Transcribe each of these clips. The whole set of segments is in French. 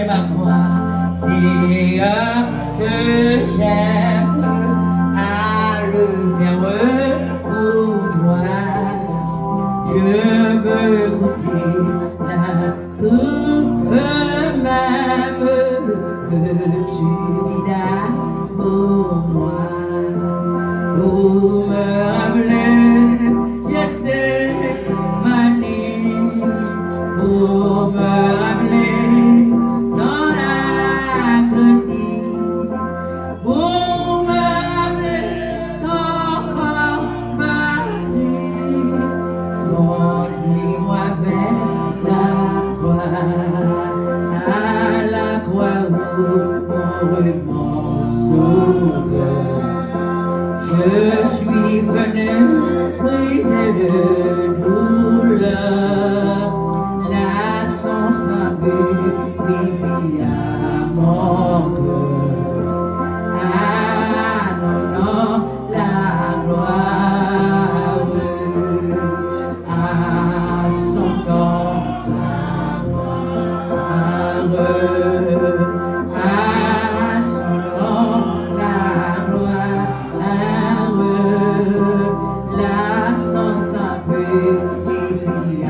j'aime à toi, c'est que j'aime à le faire pour toi. Je veux goûter la coupe même que tu vis là pour moi. Pour me rappeler, je sais manier, pour me rappeler dans l'agonie, pour me rappeler ton corps, ma vie, conduis-moi vers la croix, à la croix où mon sauveur. Je suis venu briser de douleur, là son sang purifie à mon cœur. Ah non, non, la gloire, à son nom, la gloire, à son nom, la gloire. La son sang purifie à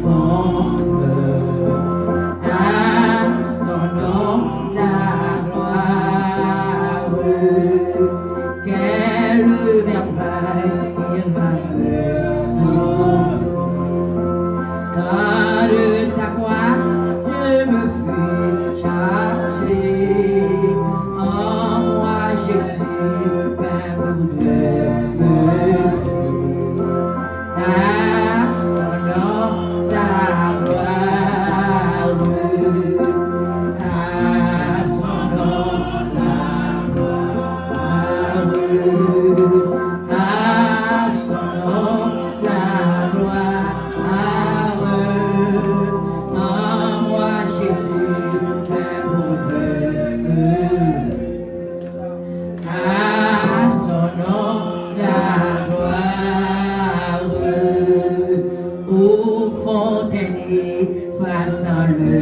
mon cœur. À son nom la gloire. Quelle merveille il m'a fait sauver. Dans de sa croix je me fus chargé. En moi Jésus même de à son nom la gloire, à son nom la gloire, à son nom la gloire, en moi Jésus même à son nom la gloire, au fontaine façant le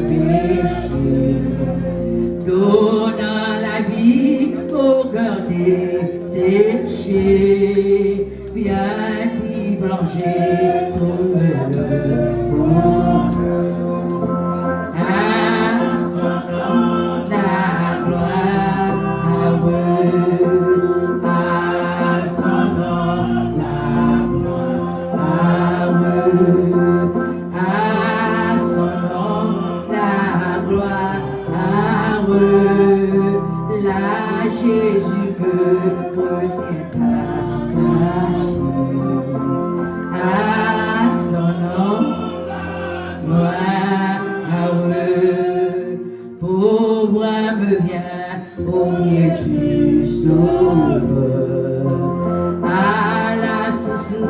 péché, donnant la vie au cœur desséché, bien dit blancher tout le monde. À son nom la gloire, à son nom la gloire, à son nom la gloire, là Jésus que retient ta passion. À son nom gloire, pauvre me vient au pied du Sauveur, à la source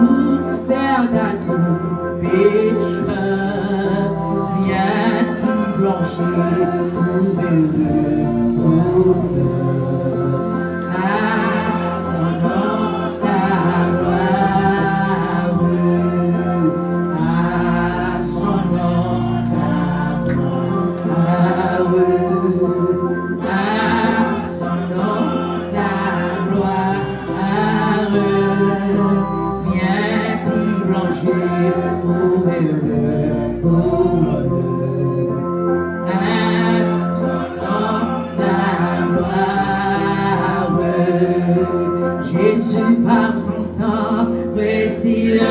perdant tout pécheur, viens tout blanchir, trouver le bonheur. À son nom la gloire, à son nom la gloire, à son nom la gloire, viens t'y blanchir pour le bonheur. À son nom la gloire, Jésus par son sang précieux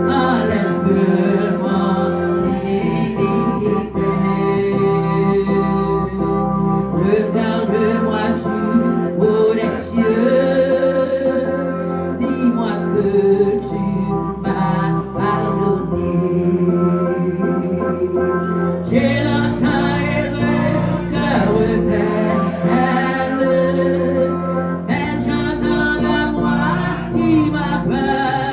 enlève mon iniquité. Regarde-moi du haut des cieux, dis-moi que tu m'as pardonné. J'ai longtemps erré, cœur rebelle, mais j'entends de moi, il m'appelle.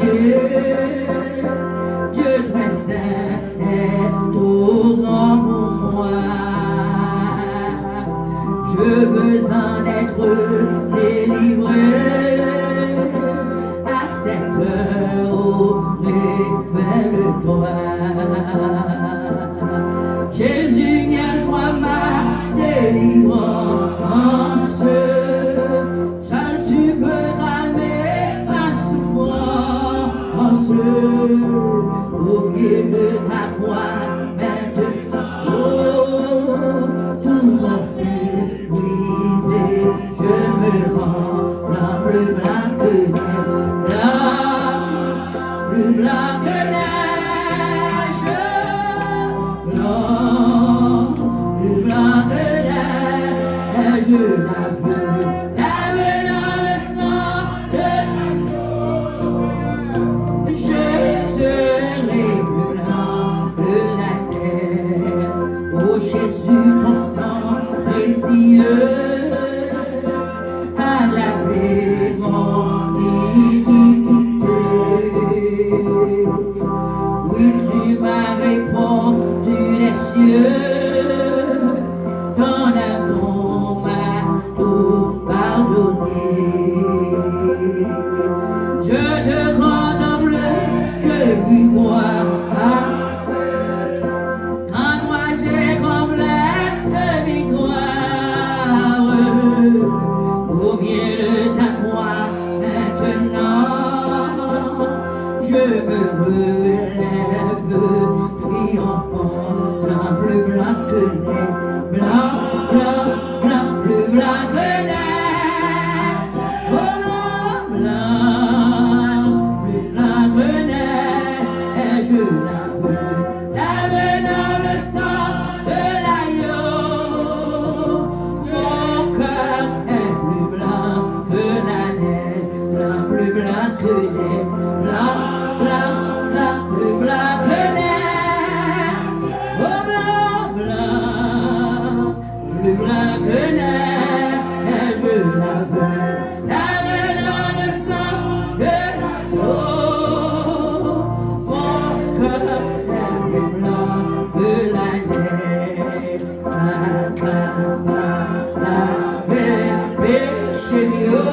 cieux. Dieu très saint est trop grand pour moi. Je veux en être délivré. À cette heure, oh, révèle-toi. Jésus, viens, sois ma délivrance. Seul tu peux calmer ma souffrance. Au pied de ta croix, maintenant, oh, tout mon fut brisé. Je me rends dans le blanc que plus blanc que neige, blanc, plus blanc que neige, la veux, lavé dans le sang de je serai plus blanc que la terre. Oh Jésus, ton sang précieux a lavé mon iniquité. Oui, tu m'as répondu des cieux, ton amour m'a tout pardonné. Je te contemple, je lui crois. En toi j'ai complète victoire. Au pied de ta croix, maintenant, je me relève triomphant, blanc, plus blanc que neige, blanc, blanc, blanc, plus blanc que neige, oh blanc, blanc, plus blanc que neige, la veux, lavé dans le sang de l'agneau. Mon cœur est plus blanc que la neige, blanc, plus blanc que neige, blanc, blanc, blanc, plus blanc que neige, oh blanc, blanc, plus blanc que neige, la veux, lavé dans le sang de l'agneau. Mon cœur est plus blanc que la neige, ça va laver péché mieux.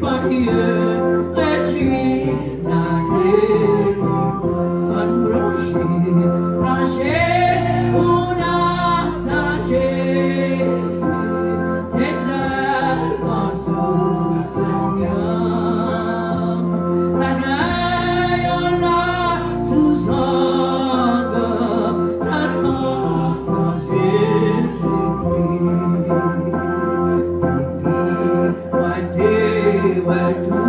par Dieu, je suis la branché, branché, una sagesse, c'est seulement sous passion. La rayon là, sous sang, seulement sans Jésus-Christ. What do